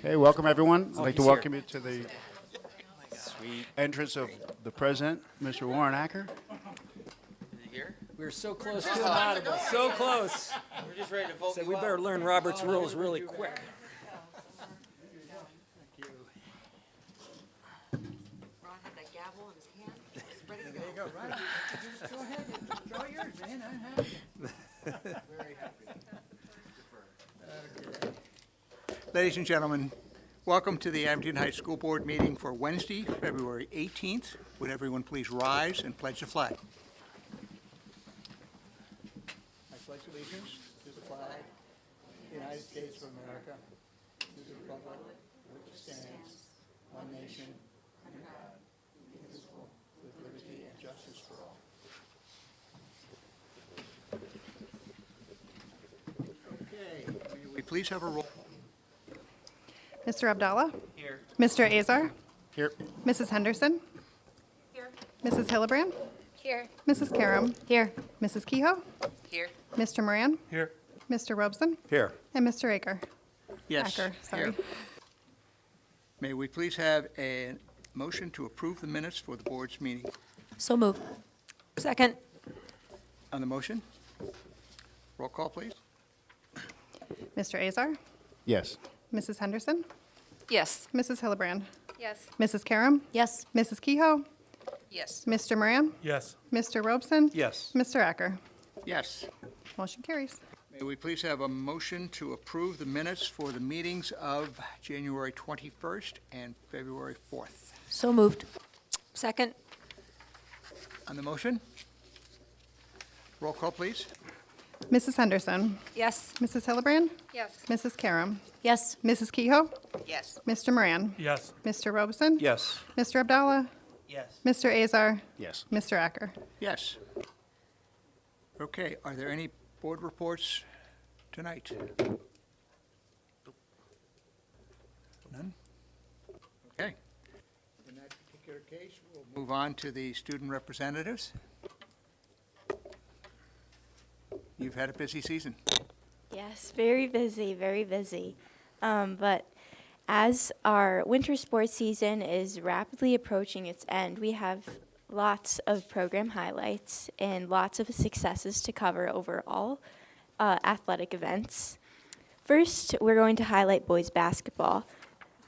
Okay, welcome everyone. I'd like to he's welcome you to the entrance of the president, Mr. Warren Acker. We were so close to inaudible, so close. We're just ready to vote. So we better learn Robert's rules really quick. Ron had that gavel in his hand. He's ready to go. There you go, Ron. Just go ahead. It's all yours, man. I'm happy. Very happy. Okay. Ladies and gentlemen, welcome to the Abington Heights School Board meeting for Wednesday, February 18th. Would everyone please rise and pledge the flag? I pledge allegiance to the flag of the United States of America, to the republic which stands, one nation, under God, indivisible, with liberty and justice for all. Okay, may we please have a roll? Mr. Abdallah? Here. Mr. Azar? Here. Mrs. Henderson? Here. Mrs. Hillebrand? Here. Mrs. Karam? Here. Mrs. Kehoe? Here. Mr. Moran? Here. Mr. Robeson? Here. And Mr. Aker? Yes. Acker, sorry. Here. May we please have a motion to approve the minutes for the board's meeting? So moved. Second. On the motion? Roll call, please. Mr. Azar? Yes. Mrs. Henderson? Yes. Mrs. Hillebrand? Yes. Mrs. Karam? Yes. Mrs. Kehoe? Yes. Mr. Moran? Yes. Mr. Robeson? Yes. Mr. Acker? Yes. Motion carries. May we please have a motion to approve the minutes for the meetings of January 21st and February 4th? So moved. Second. On the motion? Roll call, please. Mrs. Henderson? Yes. Mrs. Hillebrand? Yes. Mrs. Karam? Yes. Mrs. Kehoe? Yes. Mr. Moran? Yes. Mr. Robeson? Yes. Mr. Abdallah? Yes. Mr. Azar? Yes. Mr. Acker? Yes. Okay, are there any board reports tonight? None? Okay. In that particular case, we'll move on to the student representatives. You've had a busy season. Yes, very busy, very busy. But as our winter sports season is rapidly approaching its end, we have lots of program highlights and lots of successes to cover over all athletic events. First, we're going to highlight boys basketball,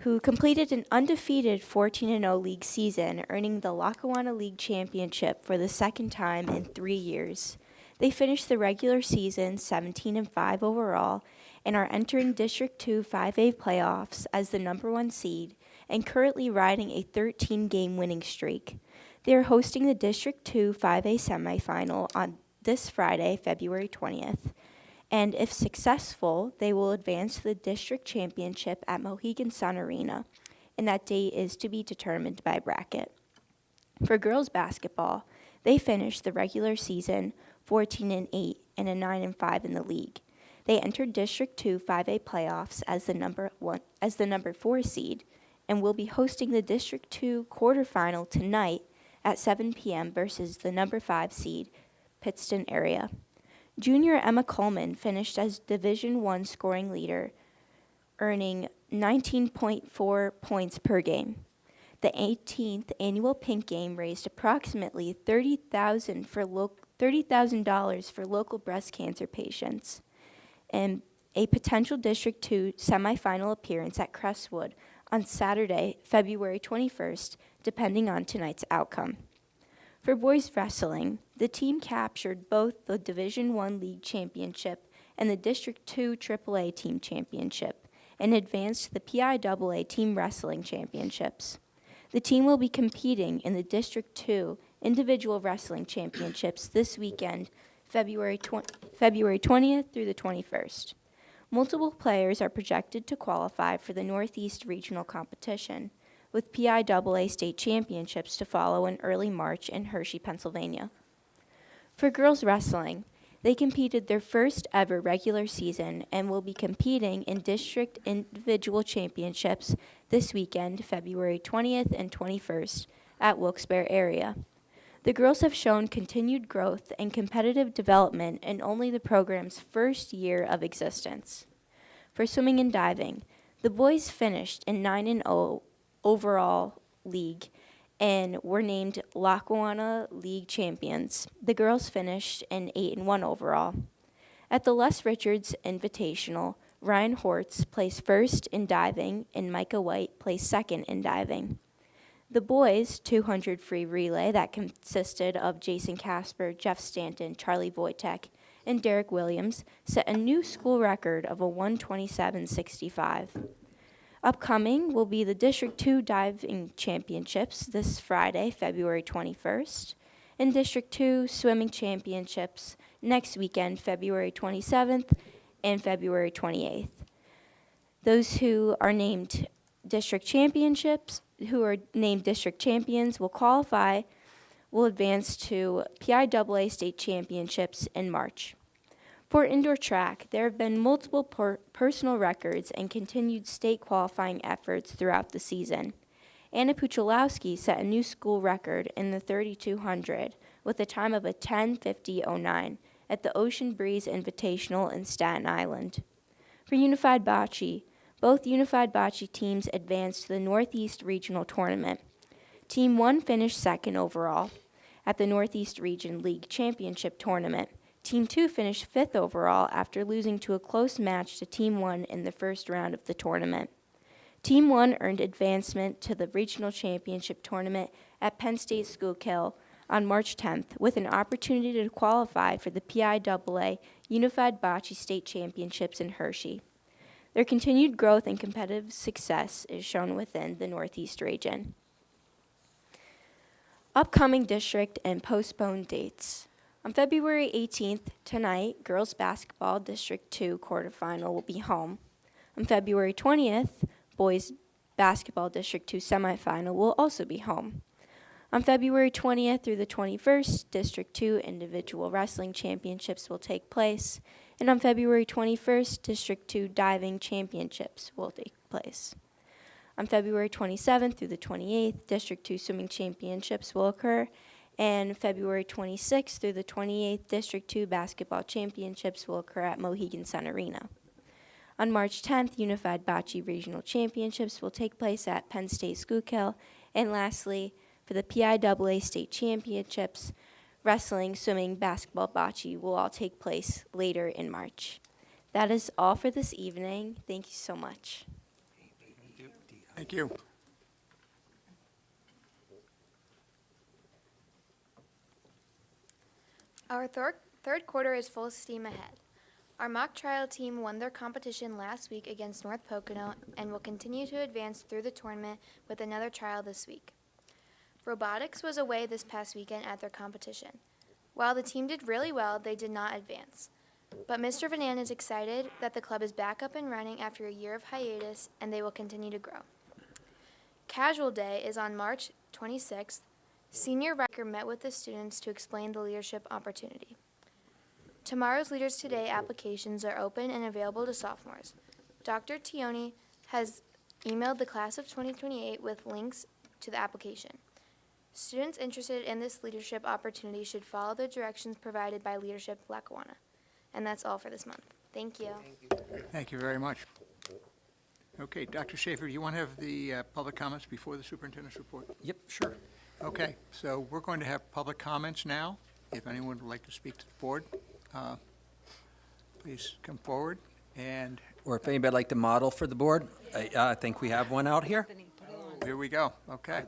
who completed an undefeated 14-0 league season, earning the Lackawanna League Championship for the second time in 3 years. They finished the regular season 17-5 overall and are entering District 2 5A playoffs as the #1 seed and currently riding a 13-game winning streak. They are hosting the District 2 5A semifinal on this Friday, February 20th. And if successful, they will advance to the district championship at Mohegan Sun Arena, and that date is to be determined by bracket. For girls basketball, they finished the regular season 14-8 and a 9-5 in the league. They entered District 2 5A playoffs as the number 4 seed and will be hosting the District 2 quarterfinal tonight at 7 p.m. versus the number 5 seed, Pittston area. Junior Emma Coleman finished as Division I scoring leader, earning 19.4 points per game. The 18th annual Pink Game raised approximately $30,000 for local breast cancer patients, and a potential District 2 semifinal appearance at Crestwood on Saturday, February 21st, depending on tonight's outcome. For boys wrestling, the team captured both the Division I League Championship and the District 2 AAA Team Championship and advanced to the PIAA Team Wrestling Championships. The team will be competing in the District 2 Individual Wrestling Championships this weekend, February 20th through the 21st. Multiple players are projected to qualify for the Northeast Regional Competition, with PIAA State Championships to follow in early March in Hershey, Pennsylvania. For girls wrestling, they competed their first ever regular season and will be competing in district individual championships this weekend, February 20th and 21st, at Wilkes-Barre area. The girls have shown continued growth and competitive development in only the program's first year of existence. For swimming and diving, The boys finished in 9-0 overall league and were named Lackawanna League champions. The girls finished in 8-1 overall. At the Les Richards Invitational, Ryan Hortz placed first in diving and Micah White placed second in diving. The boys' 200 free relay that consisted of Jason Casper, Jeff Stanton, Charlie Wojtek, and Derek Williams set a new school record of a 1:27.65. Upcoming will be the District 2 Diving Championships this Friday, February 21st, and District 2 Swimming Championships next weekend, February 27th and February 28th. Those who are named district champions will qualify, will advance to PIAA state championships in March. For indoor track, there have been multiple personal records and continued state qualifying efforts throughout the season. Anna Puchalowski set a new school record in the 3200 with a time of a 10:50.09 at the Ocean Breeze Invitational in Staten Island. For Unified Bocce, both Unified Bocce teams advanced to the Northeast Regional Tournament. Team 1 finished second overall at the Northeast Region League Championship Tournament. Team 2 finished fifth overall after losing to a close match to Team 1 in the first round of the tournament. Team 1 earned advancement to the Regional Championship Tournament at Penn State Schuylkill on March 10th with an opportunity to qualify for the PIAA Unified Bocce State Championships in Hershey. Their continued growth and competitive success is shown within the Northeast region. Upcoming district and postponed dates. On February 18th, tonight, girls basketball District 2 quarterfinal will be home. On February 20th, boys basketball District 2 semifinal will also be home. On February 20th through the 21st, District 2 individual wrestling championships will take place, and on February 21st, District 2 diving championships will take place. On February 27th through the 28th, District 2 swimming championships will occur, and February 26th through the 28th, District 2 basketball championships will occur at Mohegan Sun Arena. On March 10th, Unified Bocce Regional Championships will take place at Penn State Schuylkill, and lastly, for the PIAA State Championships, wrestling, swimming, basketball, bocce will all take place later in March. That is all for this evening. Thank you so much. Thank you. Our third quarter is full steam ahead. Our mock trial team won their competition last week against North Pocono and will continue to advance through the tournament with another trial this week. Robotics was away this past weekend at their competition. While the team did really well, they did not advance. But Mr. Vanan is excited that the club is back up and running after a year of hiatus, and they will continue to grow. Casual Day is on March 26th. Senior Riker met with the students to explain the leadership opportunity. Tomorrow's Leaders Today applications are open and available to sophomores. Dr. Tioni has emailed the class of 2028 with links to the application. Students interested in this leadership opportunity should follow the directions provided by Leadership Lackawanna. And that's all for this month. Thank you. Thank you very much. Okay, Dr. Schaefer, do you want to have the public comments before the superintendent's report? Yep, sure. Okay, so we're going to have public comments now. If anyone would like to speak to the board, please come forward. And Or if anybody would like to model for the board, I think we have one out here. here we go. Okay.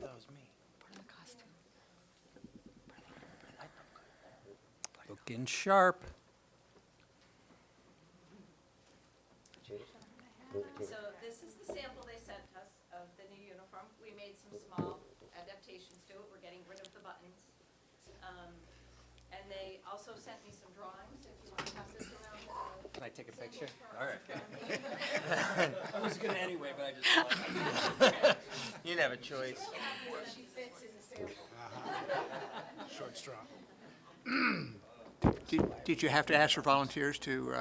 Looking sharp. So this is the sample they sent us of the new uniform. We made some small adaptations to it. We're getting rid of the buttons. And they also sent me some drawings, if you want to pass this around. Can I take a picture? All right. I was going to anyway, but I just You didn't have a choice. She fits in the sample. Short straw. Did you have to ask for volunteers to?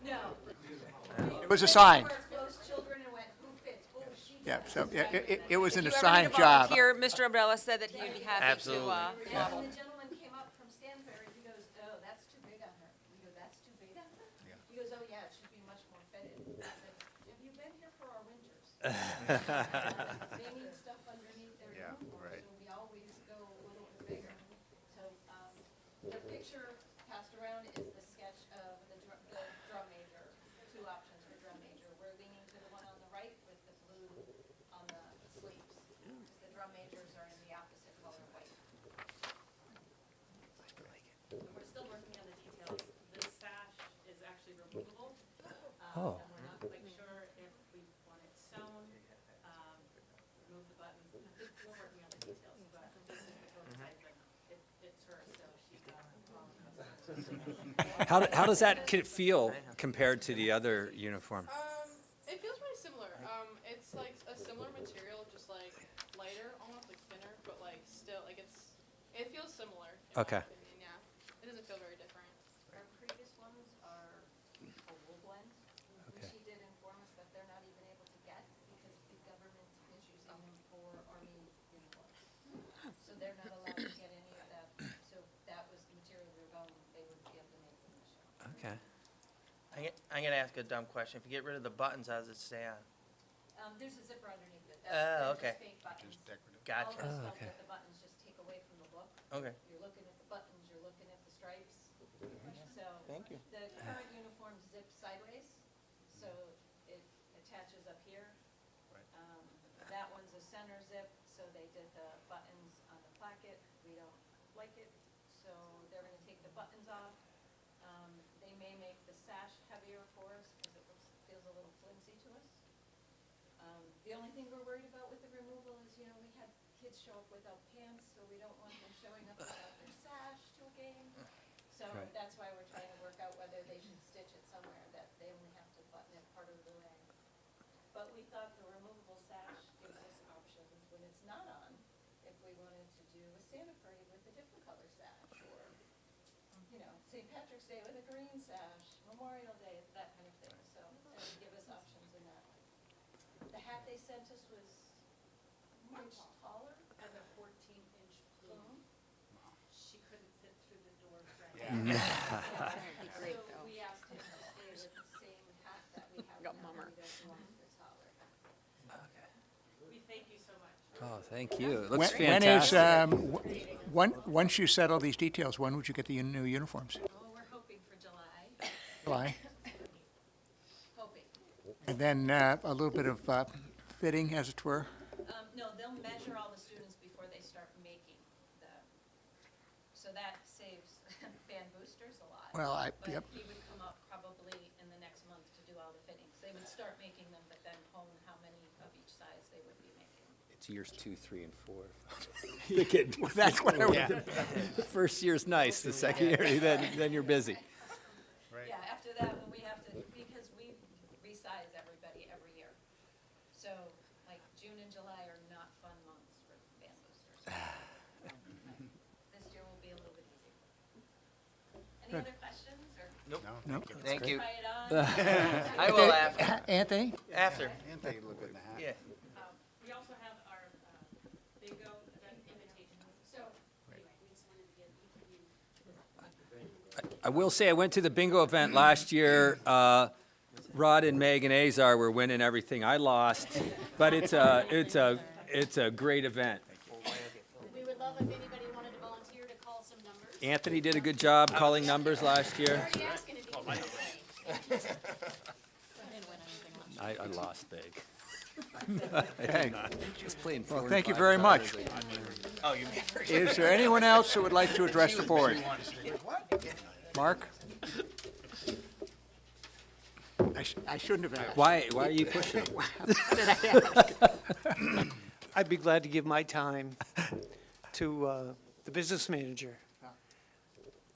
No. It was assigned. Those children and went, who fits? Oh, she Yeah, so it was an If you ever need assigned a job. volunteer, Mr. Umbrella said that he would be happy Absolutely. to model. And the gentleman came up from Stanford, he goes, oh, that's too big on her. We go, that's too big on her? He goes, oh, yeah, it should be much more fitted. I said, have you been here for a They need stuff underneath their Yeah, uniforms, right. so we always go a little bit bigger. So, the picture passed around is the sketch of the drum major, two options for drum major. We're leaning to the one on the right with the blue on the sleeves, because the drum majors are in the opposite color white. And we're still working on the details. The sash is actually removable. Oh. And we're not quite sure if we want it sewn, remove the buttons. I think we're working on the details, but this is the prototype, and it fits her, so she got all the How does that feel compared to the other uniform? It feels pretty similar. It's like a similar material, just like lighter, almost like thinner, but like still, like it feels similar. In my Okay. opinion, yeah. It doesn't feel very different. Our previous ones are a wool blend. Okay. She did inform us that they're not even able to get because the government is using them for Army uniforms. So they're not allowed to get any of that. So that was the material they were going, they would be able to make them this year. Okay. I'm gonna ask a dumb question. If you get rid of the buttons, how does it stay on? There's a zipper underneath it. Oh, They're okay. just fake buttons. Gotcha. All the Oh, stuff okay. that the buttons just take away from the look. Okay. You're looking at the buttons, you're looking at the stripes. So Thank you. the current uniform zips sideways, so it attaches up here. That one's a center zip, so they did the buttons on the placket. We don't like it, so they're gonna take the buttons off. They may make the sash heavier for us because it feels a little flimsy to us. The only thing we're worried about with the removal is, we had kids show up without pants, so we don't want them showing up without their sash to a game. So Right. that's why we're trying to work out whether they should stitch it somewhere that they only have to button it part of the way. But we thought the removable sash gives us options when it's not on, if we wanted to do a Santa parade with a different color sash, or, St. Patrick's Day with a green sash, Memorial Day, that kind of thing, so it would give us options in that. The hat they sent us was much taller and a 14-inch plume. She couldn't fit through the door frame. Yeah. So we asked him to stay with the same hat that we have now, we don't want the taller hat. We thank you so much. Oh, thank you. It looks When is, fantastic. once you settle these details, when would you get the new uniforms? Oh, we're hoping for July, July? hoping. And then a little bit of fitting, as it were? No, they'll measure all the students before they start making so that saves fan boosters a lot. Well, But he would come up probably in the next month to do all the fittings. They would start making them, but then hone how many of each size they would be making. It's years 2, 3, and 4. That's what I was. The first year's nice. The second year, then you're busy. Yeah, after that, when we have to, because we resize everybody every year. So, like, June and July are not fun months for fan boosters. This year will be a little bit easier. Any other questions, or No? Thank you. try it on? I will after. Anthony? After. And take a look at the hat. Yeah. We also have our bingo event invitations. So, anyway, we just wanted to get each of you. I will say I went to the bingo event last year. Rod and Meg and Azar were winning everything. I lost, but it's a great event. We would love if anybody wanted to volunteer to call some numbers. Anthony did a good job calling numbers last year. Already asking if you can play. I lost big. Okay. Just playing Well, 4 and thank you 5 very much. Oh, you Is there anyone else who would like to address the board? Mark? I shouldn't have asked. Why are you pushing? I'd be glad to give my time to the business manager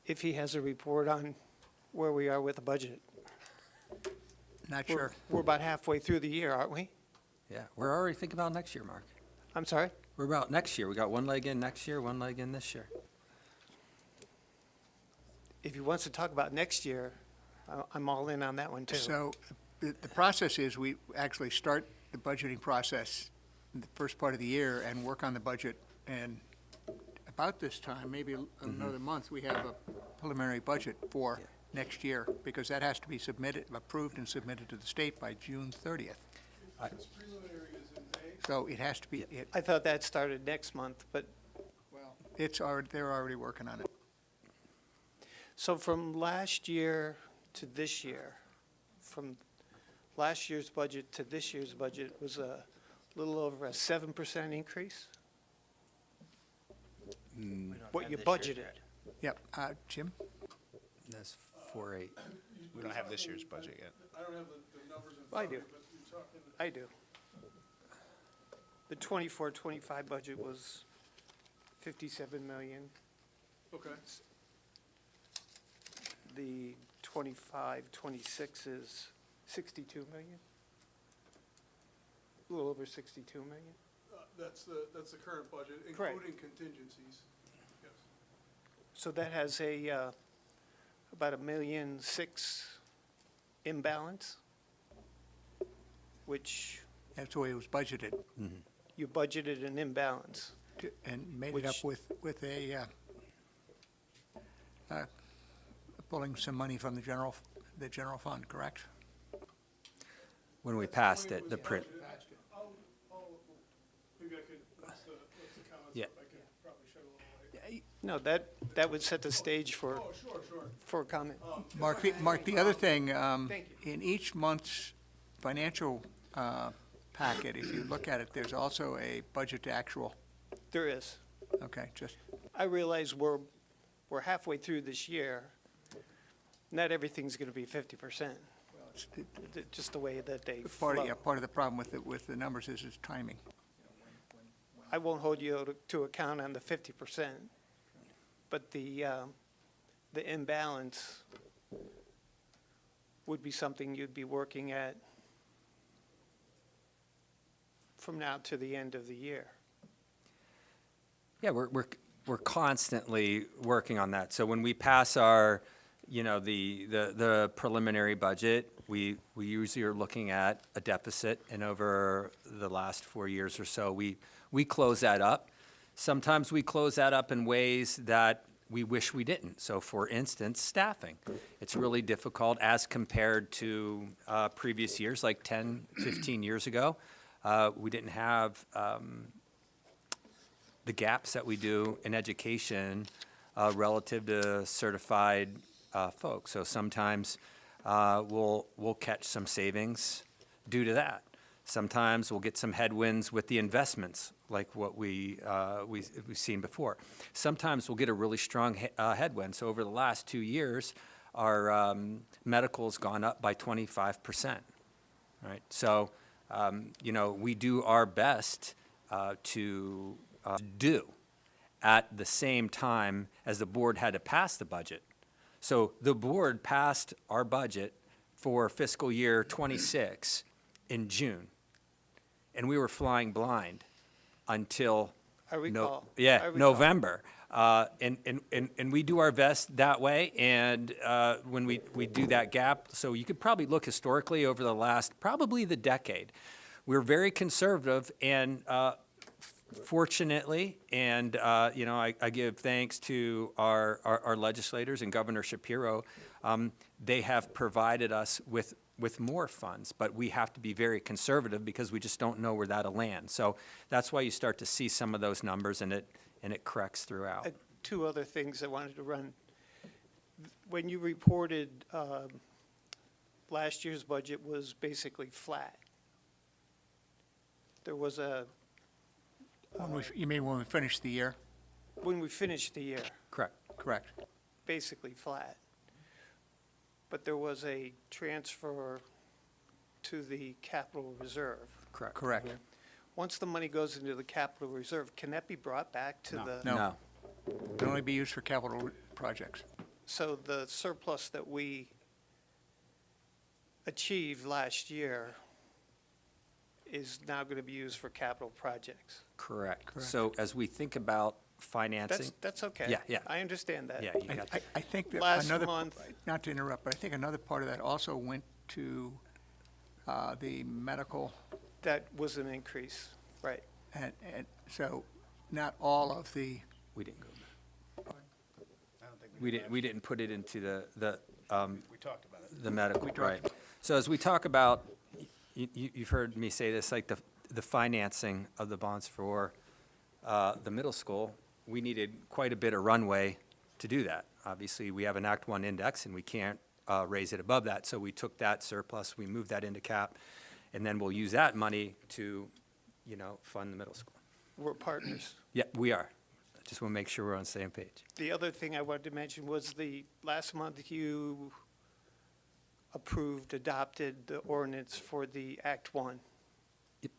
if he has a report on where we are with the budget. Not We're- sure. We're about halfway through the year, aren't we? Yeah, we're already thinking about next year, Mark. I'm sorry? We're about next year. We got one leg in next year, one leg in this year. If he wants to talk about next year, I'm all in on that one, too. So the process is we actually start the budgeting process in the first part of the year and work on the budget. And about this time, maybe another month, we have a preliminary budget for next year, because that has to be submitted, approved and submitted to the state by June 30th. So it has to be, I thought that started next month, but, well, it's already, they're already working on it. so from last year to this year, from last year's budget to this year's budget was a little over a 7% increase? We don't What have you this year's budgeted? yet. Yep, Jim? That's 4.8. We don't have this year's budget yet. I don't have the numbers in I front of do. me, but you're talking. I do. The 24-25 budget was 57 million. Okay. The 25-26 is 62 million? A little over 62 million? That's the current budget, Correct. including contingencies. Yes. So that has a, about $1.6 million imbalance, which That's the way it was budgeted, you budgeted an imbalance. and made it up Which- with a, pulling some money from the general fund, correct? When we passed it, the print, Maybe I could, let's the comments, Yeah. I could probably shed a little light. No, that would set the stage for, Oh, sure. for a comment. Mark, the other thing, Thank in each month's financial packet, if you look at it, there's also a budget to actual. There is. Okay, just, I realize we're halfway through this year. Not everything's going to be 50%, just the way that they part flow. of the problem with the numbers is timing. I won't hold you to account on the 50%, but the imbalance would be something you'd be working at from now to the end of the year. yeah, we're constantly working on that. So when we pass our, the preliminary budget, we usually are looking at a deficit, and over the last 4 years or so, we close that up. Sometimes we close that up in ways that we wish we didn't. So for instance, staffing. It's really difficult as compared to previous years, like 10, 15 years ago. We didn't have the gaps that we do in education relative to certified folks. So sometimes we'll catch some savings due to that. Sometimes we'll get some headwinds with the investments, like what we've seen before. Sometimes we'll get a really strong headwind. So over the last 2 years, our medical's gone up by 25%, right? So, we do our best to do at the same time as the board had to pass the budget. So the board passed our budget for fiscal year '26 in June, and we were flying blind until I recall. yeah, I recall. November. And we do our best that way, and when we do that gap, so you could probably look historically over the last, probably the decade, we're very conservative, and fortunately, and I give thanks to our legislators and Governor Shapiro, they have provided us with more funds, but we have to be very conservative because we just don't know where that'll land. So that's why you start to see some of those numbers, and it corrects throughout. Two other things I wanted to run. When you reported last year's budget was basically flat. There was You mean when we finish the year? when we finished the year, Correct. Correct. basically flat. But there was a transfer to the capital reserve. Correct. Correct. Once the money goes into the capital reserve, can that be brought back to the? No. It can only be used for capital projects. So the surplus that we achieved last year is now going to be used for capital projects. Correct. Correct. So as we think about financing, That's okay. Yeah, yeah. I understand that. yeah, you got I think that Last another, month- not to interrupt, but I think another part of that also went to the medical, That was an increase, right. and so not all of the, we didn't go there. We didn't put it into the We talked about it. medical, right. So as we talk about, you've heard me say this, like the financing of the bonds for the middle school, we needed quite a bit of runway to do that. Obviously, we have an Act 1 index, and we can't raise it above that, so we took that surplus, we moved that into cap, and then we'll use that money to, fund the middle school. We're partners. Yeah, we are. Just want to make sure we're on the same page. The other thing I wanted to mention was last month you adopted the ordinance for the Act 1. Yep.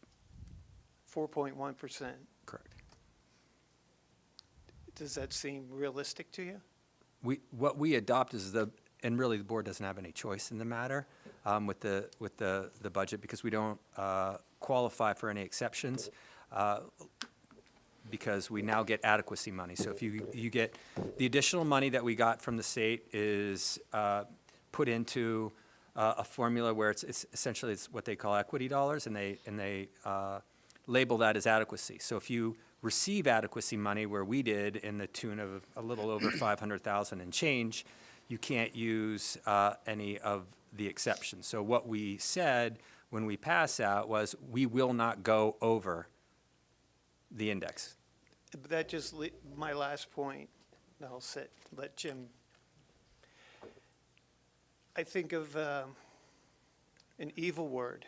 4.1%. Correct. Does that seem realistic to you? What we adopt is and really the board doesn't have any choice in the matter with the budget because we don't qualify for any exceptions because we now get adequacy money. So if you get, the additional money that we got from the state is put into a formula where it's essentially it's what they call equity dollars, and they label that as adequacy. So if you receive adequacy money where we did in the tune of a little over 500,000 and change, you can't use any of the exceptions. So what we said when we passed out was we will not go over the index. But that just, my last point, and I'll let Jim. I think of an evil word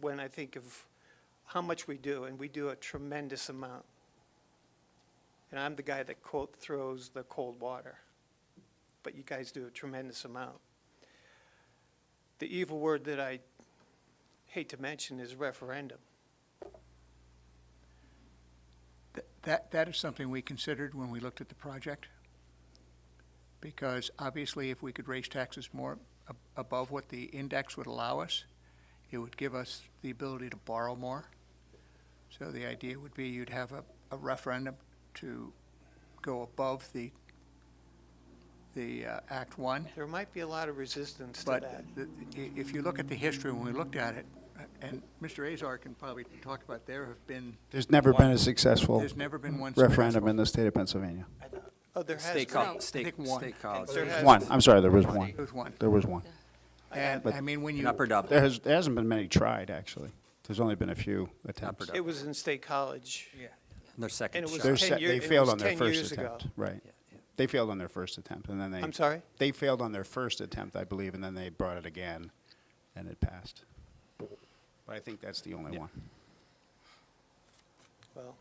when I think of how much we do, and we do a tremendous amount. And I'm the guy that throws the cold water, but you guys do a tremendous amount. The evil word that I hate to mention is referendum. That is something we considered when we looked at the project. Because obviously, if we could raise taxes more above what the index would allow us, it would give us the ability to borrow more. So the idea would be you'd have a referendum to go above the Act 1. There might be a lot of resistance to But that. if you look at the history, when we looked at it, and Mr. Azar can probably talk about, There's never been a successful there's never been one referendum successful. in the state of Pennsylvania. Oh, there has State been. college. I State think one. state college. There has One, I'm sorry, there was one. There was one. There was one. And, But- I mean, when In you, Upper Dublin. There hasn't been many tried, actually. There's only been a few attempts. Upper It was in State College. Yeah. Their second And it was shot. They're 10 they it failed was on their 10 first years ago. attempt, right. Yeah, yeah. They failed on their first attempt, and then I'm sorry? they failed on their first attempt, I believe, and then they brought it again, and it passed. But I think that's the only Yeah. one. Well,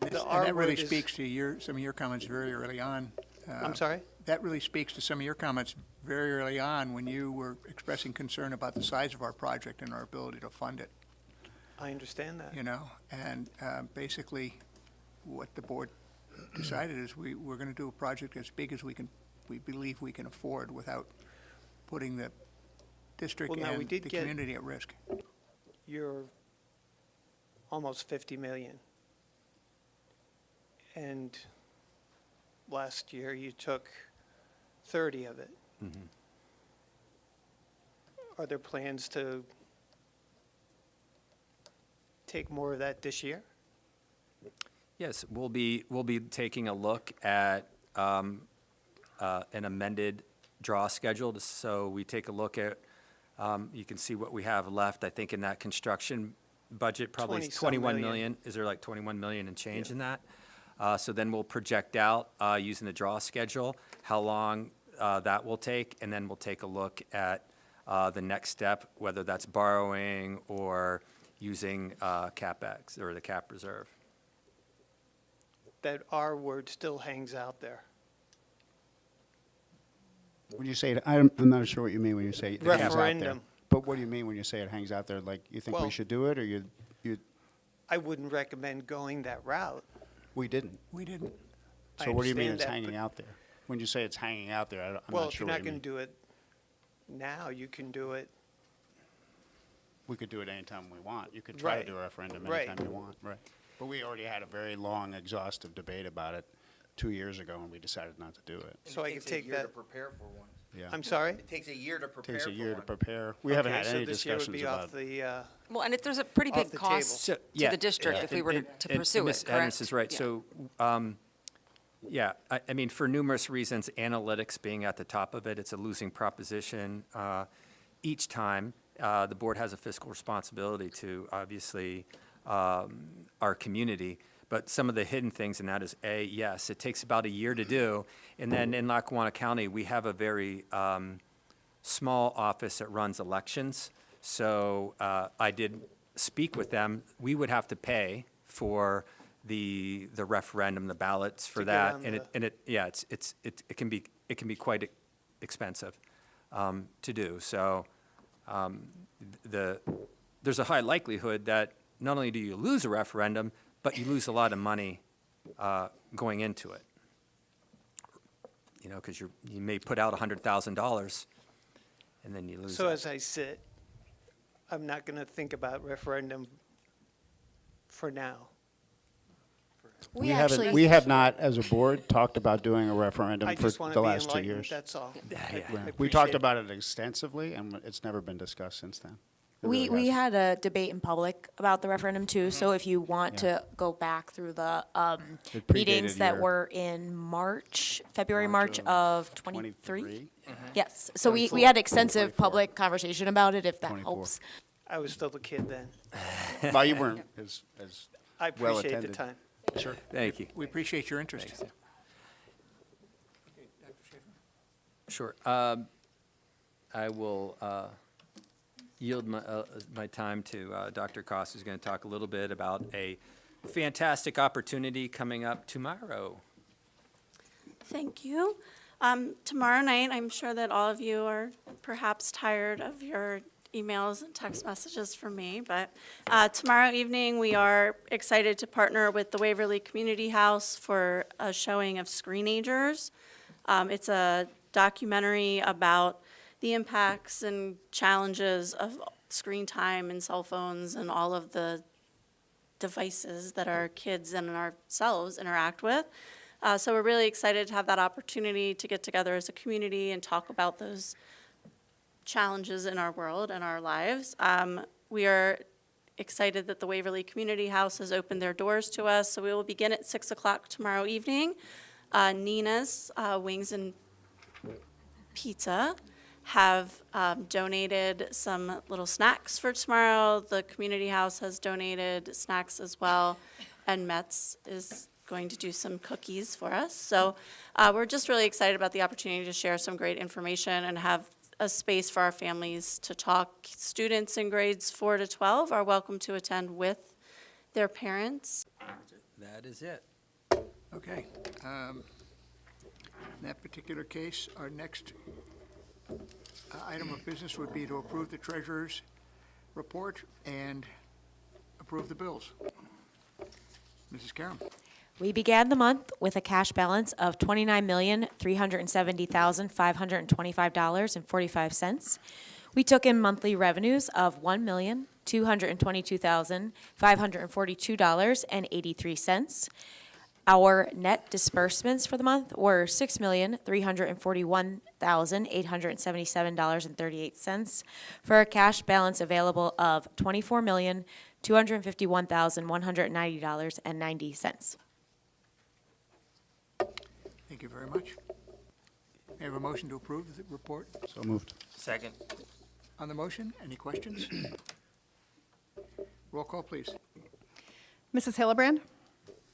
and the R that really word is- speaks to some of your comments very early on. I'm sorry? That really speaks to some of your comments very early on when you were expressing concern about the size of our project and our ability to fund it, I understand that. And basically, what the board decided is we're going to do a project as big as we believe we can afford without putting the district Well, now, we and the did get- community at risk. You're almost 50 million. And last year you took 30 of it. Mhm. Are there plans to take more of that this year? Yes, we'll be taking a look at an amended draw schedule. So we take a look at, you can see what we have left, I think, in that construction budget, probably 20-some 21 million. million. Is there like 21 million and change in that? So then we'll project out, using the draw schedule, how long that will take, and then we'll take a look at the next step, whether that's borrowing or using CapEx or the cap reserve. That R word still hangs out there. When you say it, I'm not sure what you mean when you say it hangs out there. Referendum. But what do you mean when you say it hangs out there? Like, you think we Well- should do it, or you, I wouldn't recommend going that route. we didn't? We didn't. I So what do you mean understand it's that, hanging but- out there? When you say it's hanging out there, I'm Well, not if sure you're what not you going to mean. do it now, you can do it. We could do it anytime we want. You could try Right. to do a referendum Right. anytime you want, right? But we already had a very long, exhaustive debate about it 2 years ago, and we decided not to do it. So I can take It takes a year to that. prepare for one. Yeah. I'm sorry? It takes a year to prepare Takes for a one. year to prepare. We haven't Okay, had so any this year would discussions be about off the, Well, and there's a pretty Off big the cost table. to the district if we were to And pursue Ms. it, Adams is correct? right. Yeah. So, Yeah, I mean, for numerous reasons, analytics being at the top of it, it's a losing proposition. Each time, the board has a fiscal responsibility to, obviously, our community. But some of the hidden things in that is, yes, it takes about a year to do. And then in Lackawanna County, we have a very small office that runs elections. So I did speak with them. We would have to pay for the referendum, the ballots for To get that, on it can be quite expensive to do. So there's a high likelihood that not only do you lose a referendum, but you lose a lot of money going into it. You know, because you may put out $100,000 and then you lose. So it. as I sit, I'm not going to think about referendum for now. We haven't, actually- we have not, as a board, talked about doing a referendum I for just want the to be last 2 enlightened, years. that's all. Yeah. I We talked appreciate it. about it extensively, and it's never been discussed since then. It We really hasn't. had a debate in public about the referendum too, so if you want Yeah. to go back through the It predated meetings that your- were in February, March March of of 23? 23? Yes, so we 24. had extensive 24. public conversation about it, if that 24. helps. I was still a kid then. Well, you weren't as I well appreciate the attended. time. Sure. Thank you. We appreciate your interest. Thanks. Okay, Dr. Schaefer? Sure. I will yield my time to Dr. Koss, who's going to talk a little bit about a fantastic opportunity coming up tomorrow. Thank you. Tomorrow night, I'm sure that all of you are perhaps tired of your emails and text messages from me, but tomorrow evening, we are excited to partner with the Waverly Community House for a showing of Screenagers. It's a documentary about the impacts and challenges of screen time and cell phones and all of the devices that our kids and ourselves interact with. So we're really excited to have that opportunity to get together as a community and talk about those challenges in our world and our lives. We are excited that the Waverly Community House has opened their doors to us, so we will begin at 6 o'clock tomorrow evening. Nina's Wings and Pizza have donated some little snacks for tomorrow. The community house has donated snacks as well, and Metz is going to do some cookies for us. So we're just really excited about the opportunity to share some great information and have a space for our families to talk. Students in grades 4 to 12 are welcome to attend with their parents. That is it. Okay. In that particular case, our next item of business would be to approve the treasurer's report and approve the bills. Mrs. Karam. We began the month with a cash balance of $29,370,525.45. We took in monthly revenues of $1,222,542.83. Our net disbursements for the month were $6,341,877.38 for a cash balance available of $24,251,190.90. Thank you very much. May I have a motion to approve the report? So moved. Second. On the motion, any questions? Roll call, please. Mrs. Hillebrand?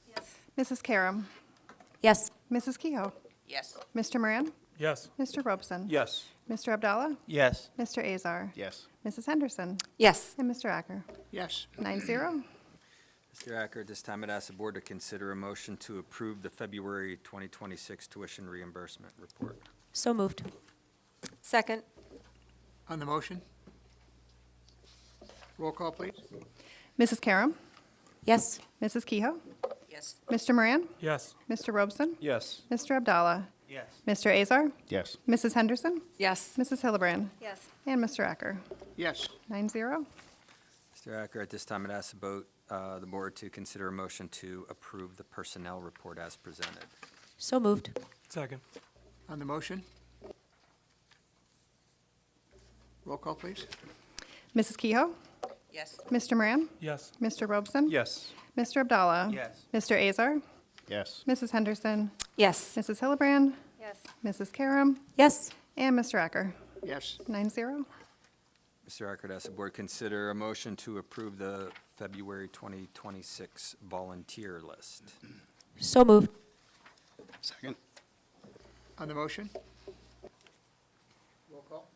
Yes. Mrs. Karam? Yes. Mrs. Kehoe? Yes. Mr. Moran? Yes. Mr. Robeson? Yes. Mr. Abdallah? Yes. Mr. Azar? Yes. Mrs. Henderson? Yes. And Mr. Acker? Yes. 9-0. Mr. Acker, at this time, I'd ask the board to consider a motion to approve the February 2026 tuition reimbursement report. So moved. Second. On the motion? Roll call, please. Mrs. Karam? Yes. Mrs. Kehoe? Yes. Mr. Moran? Yes. Mr. Robeson? Yes. Mr. Abdallah? Yes. Mr. Azar? Yes. Mrs. Henderson? Yes. Mrs. Hillebrand? Yes. And Mr. Acker? Yes. 9-0. Mr. Acker, at this time, I'd ask the board to consider a motion to approve the personnel report as presented. So moved. Second. On the motion? Roll call, please. Mrs. Kehoe? Yes. Mr. Moran? Yes. Mr. Robeson? Yes. Mr. Abdallah? Yes. Mr. Azar? Yes. Mrs. Henderson, Yes. Mrs. Hillebrand, Yes. Mrs. Karam, Yes. and Mr. Acker. Yes. 9-0. Mr. Acker, ask the board consider a motion to approve the February 2026 volunteer list. So moved. Second. On the motion? Roll call?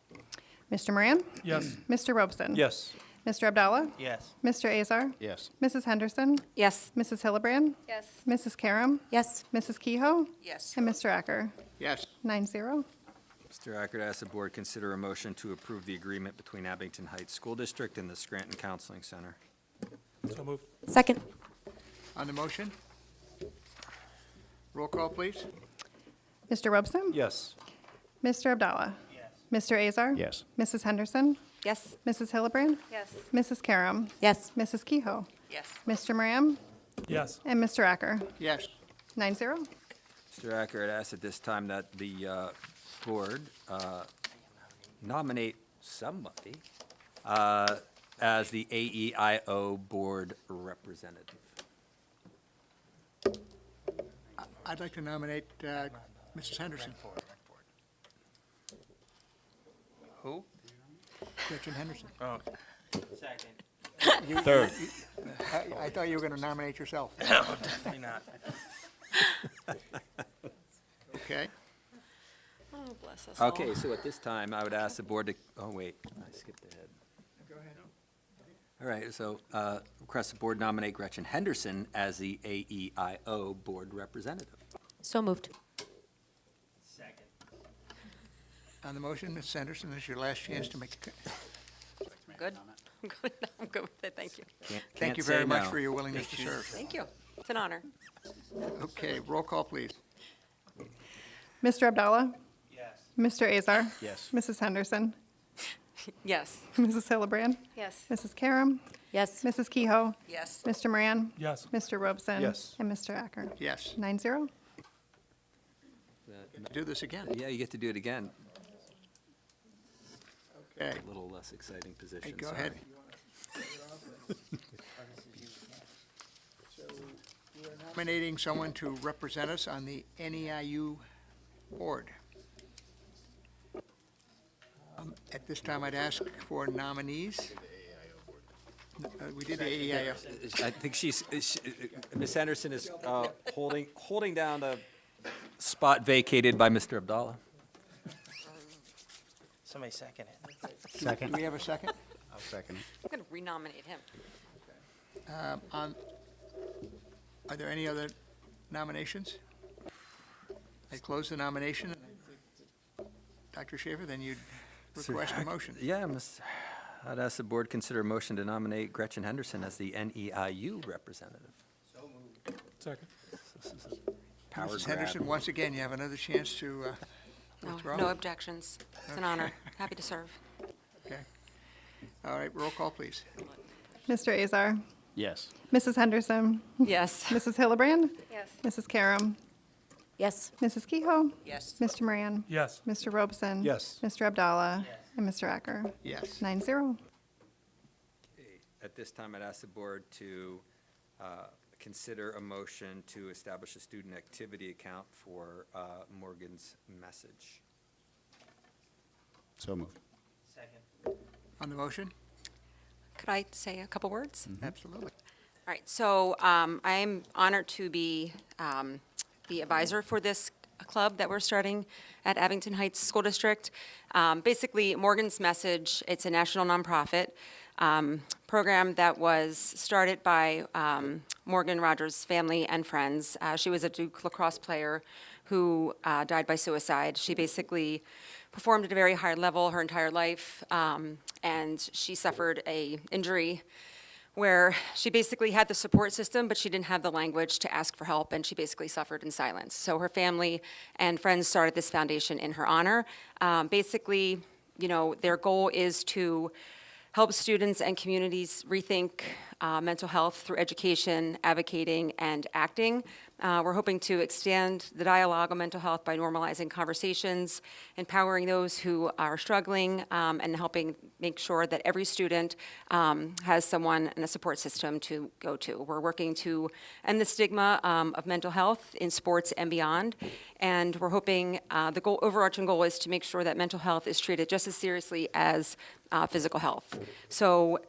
Mr. Moran, Yes. Mr. Robeson. Yes. Mr. Abdallah, Yes. Mr. Azar, Yes. Mrs. Henderson, Yes. Mrs. Hillebrand, Yes. Mrs. Karam, Yes. Mrs. Kehoe, Yes. and Mr. Acker. Yes. 9-0. Mr. Acker, ask the board consider a motion to approve the agreement between Abington Heights School District and the Scranton Counseling Center. So moved. Second. On the motion? Roll call, please. Mr. Robeson? Yes. Mr. Abdallah? Yes. Mr. Azar? Yes. Mrs. Henderson? Yes. Mrs. Hillebrand? Yes. Mrs. Karam? Yes. Mrs. Kehoe? Yes. Mr. Moran? Yes. And Mr. Acker. Yes. 9-0. Mr. Acker, I'd ask at this time that the board nominate somebody as the AEIO board representative. I'd like to nominate Mrs. Henderson. Who? Gretchen Henderson. Oh. Second. Third. I thought you were going to nominate yourself. No, definitely not. Okay. Oh, bless us Okay, so at this time, I would ask the board to, oh, wait, I skipped ahead. Go ahead. All right, so request the board nominate Gretchen Henderson as the AEIO board representative. So moved. Second. On the motion, Ms. Henderson, this is your last chance to make a... Good? I'm good. I'm good with it. Thank you. Can't Thank you say very much no. for your willingness to serve. Thank you. It's an honor. Okay, roll call, please. Mr. Abdallah? Yes. Mr. Azar? Yes. Mrs. Henderson? Yes. Mrs. Hillebrand? Yes. Mrs. Karam? Yes. Mrs. Kehoe? Yes. Mr. Moran? Yes. Mr. Robeson? Yes. And Mr. Acker. Yes. 9-0. Do this again. Yeah, you get to do it again. Okay. A little less exciting position, Hey, go sorry. ahead. So we're nominating someone to represent us on the NEIU board. At this time, I'd ask for nominees. We did the AEIO. I think Ms. Henderson is holding down the spot vacated by Mr. Abdallah. Somebody second it. Second. Do we have a second? I'll second it. I'm going to renominate him. Are there any other nominations? I close the nomination. Dr. Schaefer, then you'd request a motion. Yeah, I'd ask the board consider a motion to nominate Gretchen Henderson as the NEIU representative. Second. Power Mrs. grab. Henderson, once again, you have another chance to withdraw. No objections. It's an honor. Happy to serve. Okay. All right, roll call, please. Mr. Azar? Yes. Mrs. Henderson? Yes. Mrs. Hillebrand? Yes. Mrs. Karam? Yes. Mrs. Kehoe? Yes. Mr. Moran? Yes. Mr. Robeson? Yes. Mr. Abdallah? And Mr. Acker. Yes. 9-0. At this time, I'd ask the board to consider a motion to establish a student activity account for Morgan's Message. So moved. Second. On the motion? Could I say a couple words? Absolutely. All right, so I am honored to be the advisor for this club that we're starting at Abington Heights School District. Basically, Morgan's Message, it's a national nonprofit program that was started by Morgan Rogers' family and friends. She was a Duke lacrosse player who died by suicide. She basically performed at a very high level her entire life, and she suffered a injury where she basically had the support system, but she didn't have the language to ask for help, and she basically suffered in silence. So her family and friends started this foundation in her honor. Basically, you know, their goal is to help students and communities rethink mental health through education, advocating, and acting. We're hoping to extend the dialogue on mental health by normalizing conversations, empowering those who are struggling, and helping make sure that every student has someone and a support system to go to. We're working to end the stigma of mental health in sports and beyond, and we're hoping the overarching goal is to make sure that mental health is treated just as seriously as physical health. So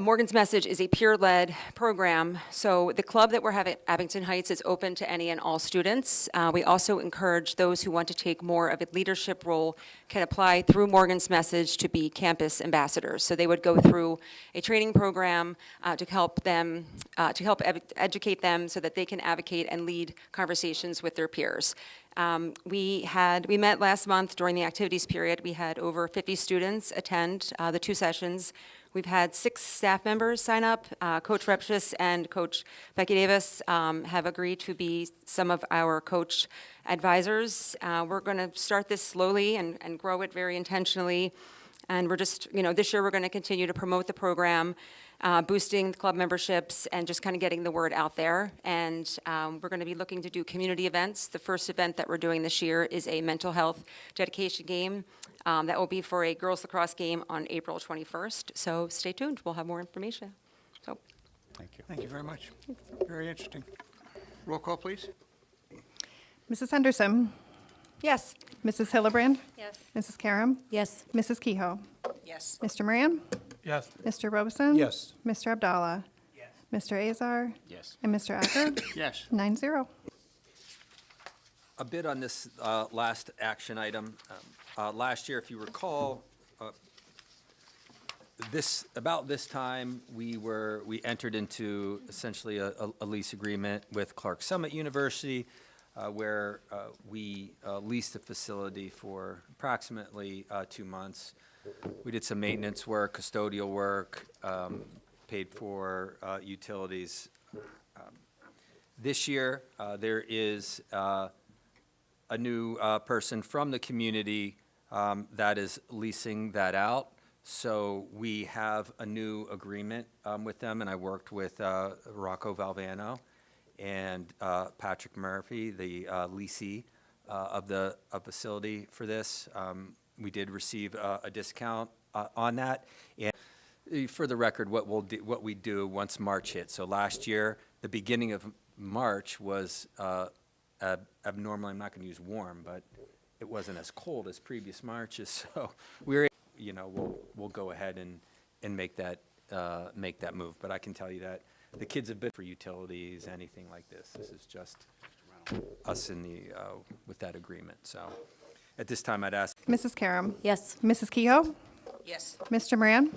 Morgan's Message is a peer-led program, so the club that we're having at Abington Heights is open to any and all students. We also encourage those who want to take more of a leadership role can apply through Morgan's Message to be campus ambassadors. So they would go through a training program to help them, educate them so that they can advocate and lead conversations with their peers. We met last month during the activities period. We had over 50 students attend the 2 sessions. We've had 6 staff members sign up. Coach Repshis and Coach Becky Davis have agreed to be some of our coach advisors. We're going to start this slowly and grow it very intentionally. And we're just, this year we're going to continue to promote the program, boosting the club memberships and just kind of getting the word out there. And we're going to be looking to do community events. The first event that we're doing this year is a mental health dedication game. That will be for a girls lacrosse game on April 21st. So stay tuned. We'll have more information. So, Thank you. Thank you very much. Very interesting. Roll call, please. Mrs. Henderson, yes. Mrs. Hillebrand, Yes. Mrs. Karam, Yes. Mrs. Kehoe, Yes. Mr. Moran, Yes. Mr. Robeson. Yes. Mr. Abdallah. Yes. Mr. Azar, Yes. and Mr. Acker. Yes. 9-0. A bit on this last action item. Last year, if you recall, about this time, we entered into essentially a lease agreement with Clark Summit University, where we leased the facility for approximately 2 months. We did some maintenance work, custodial work, paid for utilities. This year, there is a new person from the community that is leasing that out. So we have a new agreement with them, and I worked with Rocco Valvano and Patrick Murphy, the leasee of the facility for this. We did receive a discount on that. And for the record, what we do once March hits. So last year, the beginning of March was abnormal. I'm not going to use warm, but it wasn't as cold as previous Marches. So we're, we'll go ahead and make that move. But I can tell you that the kids have been for utilities, anything like this. This is just us with that agreement. So at this time, I'd ask. Mrs. Karam, Yes. Mrs. Kehoe, Yes. Mr. Moran,